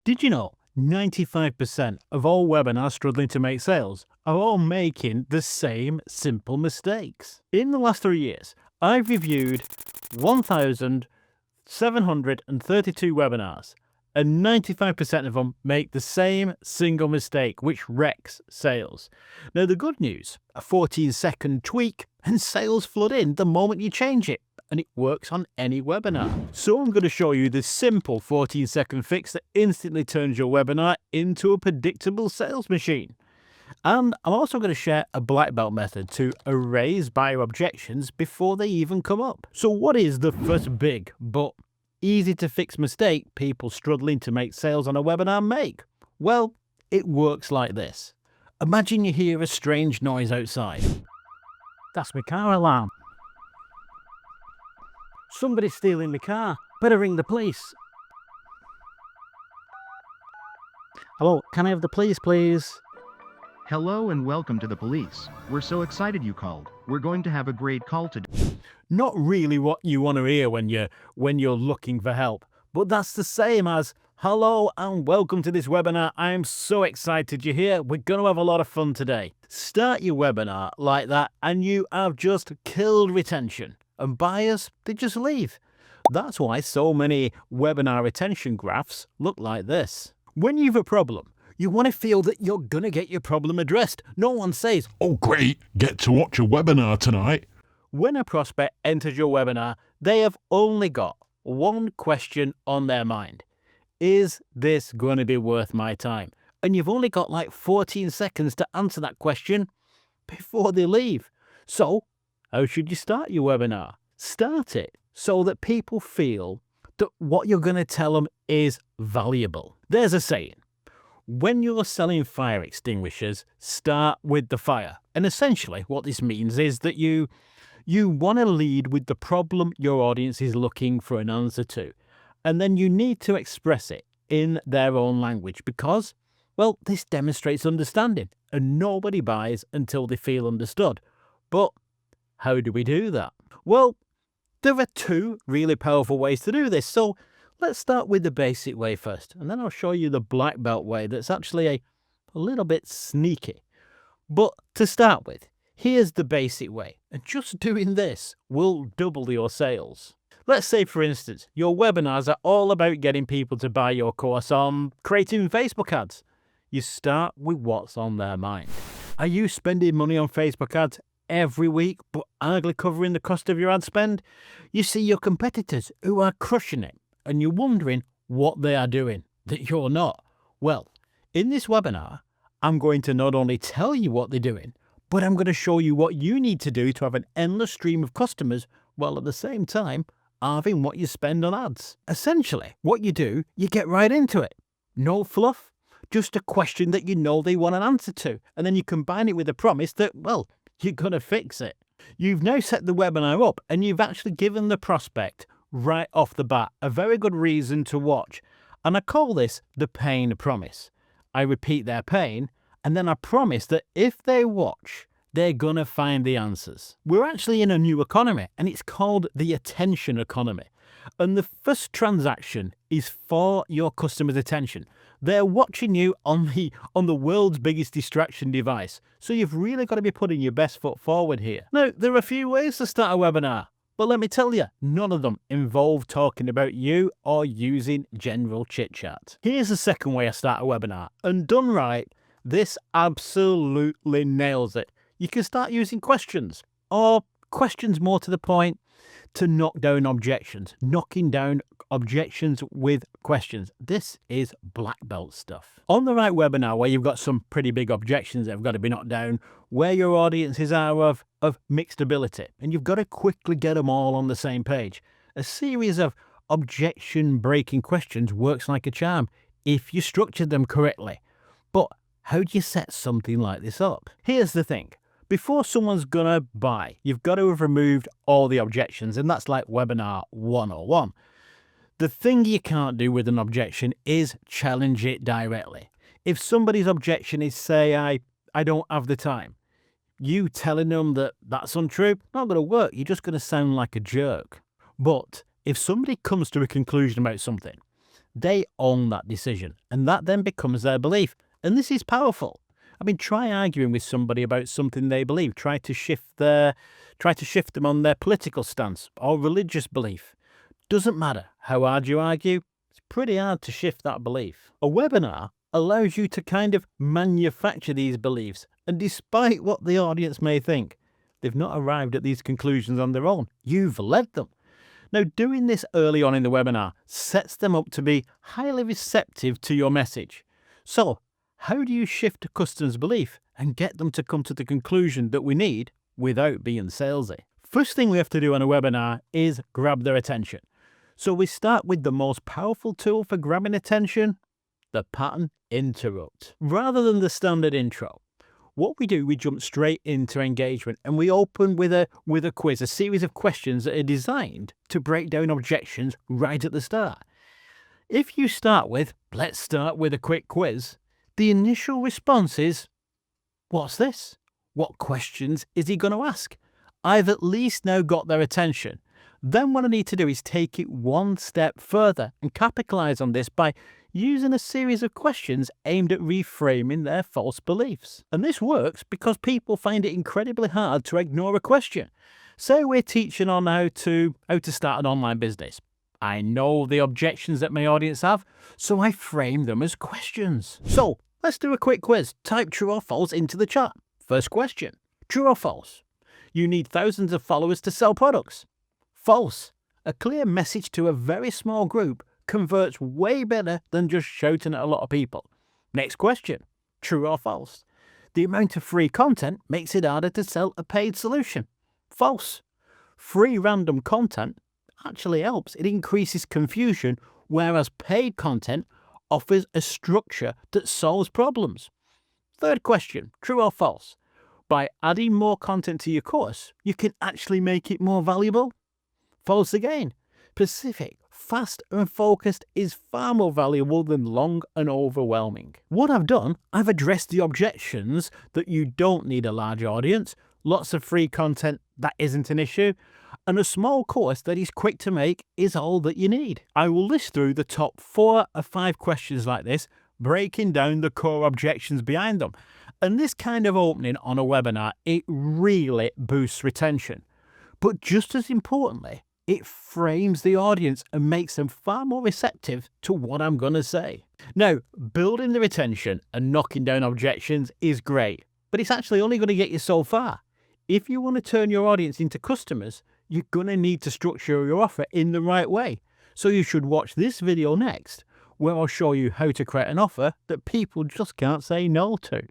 Did you know 95% of all webinars struggling to make sales are all making the same simple mistakes? In the last 3 years, I've reviewed 1,732 webinars, and 95% of them make the same single mistake, which wrecks sales. Now, the good news, a 14-second tweak and sales flood in the moment you change it, and it works on any webinar. So I'm going to show you the simple 14-second fix that instantly turns your webinar into a predictable sales machine. And I'm also going to share a black belt method to erase buyer objections before they even come up. So what is the first big but easy to fix mistake people struggling to make sales on a webinar make? Well, it works like this. Imagine you hear a strange noise outside. That's my car alarm. Somebody's stealing my car. Better ring the police. Hello, can I have the police, please? Hello and welcome to the police. We're so excited you called. We're going to have a great call today. Not really what you want to hear when you're looking for help, but that's the same as hello and welcome to this webinar. I'm so excited you're here. We're going to have a lot of fun today. Start your webinar like that and you have just killed retention. And buyers, they just leave. That's why so many webinar retention graphs look like this. When you have a problem, you want to feel that you're going to get your problem addressed. No one says, "Oh great, get to watch a webinar tonight." When a prospect enters your webinar, they have only got one question on their mind. Is this going to be worth my time? And you've only got like 14 seconds to answer that question before they leave. So, how should you start your webinar? Start it so that people feel that what you're going to tell them is valuable. There's a saying. When you're selling fire extinguishers, start with the fire. And essentially what this means is that you want to lead with the problem your audience is looking for an answer to. And then you need to express it in their own language because, well, this demonstrates understanding and nobody buys until they feel understood. But how do we do that? Well, there are two really powerful ways to do this. So let's start with the basic way first, and then I'll show you the black belt way that's actually a little bit sneaky. But to start with, here's the basic way, and just doing this will double your sales. Let's say, for instance, your webinars are all about getting people to buy your course on creating Facebook ads. You start with what's on their mind. Are you spending money on Facebook ads every week, but hardly covering the cost of your ad spend? You see your competitors who are crushing it, and you're wondering what they are doing that you're not. Well, in this webinar, I'm going to not only tell you what they're doing, but I'm going to show you what you need to do to have an endless stream of customers while at the same time halving what you spend on ads. Essentially, what you do, you get right into it. No fluff, just a question that you know they want an answer to, and then you combine it with a promise that, well, you're going to fix it. You've now set the webinar up and you've actually given the prospect right off the bat a very good reason to watch. And I call this the pain promise. I repeat their pain and then I promise that if they watch, they're going to find the answers. We're actually in a new economy and it's called the attention economy. And the first transaction is for your customer's attention. They're watching you on the world's biggest distraction device. So you've really got to be putting your best foot forward here. Now, there are a few ways to start a webinar, but let me tell you, none of them involve talking about you or using general chit chat. Here's the second way I start a webinar, and done right, this absolutely nails it. You can start using questions, or questions more to the point, to knock down objections. Knocking down objections with questions. This is black belt stuff. On the right webinar where you've got some pretty big objections that have got to be knocked down, where your audiences are of mixed ability, and you've got to quickly get them all on the same page. A series of objection-breaking questions works like a charm if you structure them correctly. But how do you set something like this up? Here's the thing. Before someone's gonna buy, you've got to have removed all the objections, and that's like webinar 101. The thing you can't do with an objection is challenge it directly. If somebody's objection is, say, I don't have the time, you telling them that that's untrue, not going to work. You're just going to sound like a jerk. But if somebody comes to a conclusion about something, They own that decision, and that then becomes their belief. And this is powerful. I mean, try arguing with somebody about something they believe. Try to shift them on their political stance or religious belief. Doesn't matter how hard you argue, it's pretty hard to shift that belief. A webinar allows you to kind of manufacture these beliefs, and despite what the audience may think, they've not arrived at these conclusions on their own. You've led them. Now, doing this early on in the webinar sets them up to be highly receptive to your message. So, how do you shift a customer's belief and get them to come to the conclusion that we need without being salesy? First thing we have to do on a webinar is grab their attention. So we start with the most powerful tool for grabbing attention, the pattern interrupt. Rather than the standard intro, what we do, we jump straight into engagement, and we open with a quiz, a series of questions that are designed to break down objections right at the start. If you start with, let's start with a quick quiz, the initial response is, what's this? What questions is he going to ask? I've at least now got their attention. Then what I need to do is take it one step further and capitalize on this by using a series of questions aimed at reframing their false beliefs. And this works because people find it incredibly hard to ignore a question. Say we're teaching on how to start an online business. I know the objections that my audience have, so I frame them as questions. So let's do a quick quiz. Type true or false into the chat. First question, true or false? You need thousands of followers to sell products. False. A clear message to a very small group converts way better than just shouting at a lot of people. Next question, true or false? The amount of free content makes it harder to sell a paid solution. False. Free random content actually helps. It increases confusion, whereas paid content offers a structure that solves problems. Third question, true or false? By adding more content to your course, you can actually make it more valuable. False again. Specific, fast and focused is far more valuable than long and overwhelming. What I've done, I've addressed the objections that you don't need a large audience, lots of free content, that isn't an issue, and a small course that is quick to make is all that you need. I will list through the top 4 or 5 questions like this, breaking down the core objections behind them. And this kind of opening on a webinar, it really boosts retention. But just as importantly, it frames the audience and makes them far more receptive to what I'm going to say. Now, building the retention and knocking down objections is great, but it's actually only going to get you so far. If you want to turn your audience into customers, you're going to need to structure your offer in the right way. So you should watch this video next, where I'll show you how to create an offer that people just can't say no to.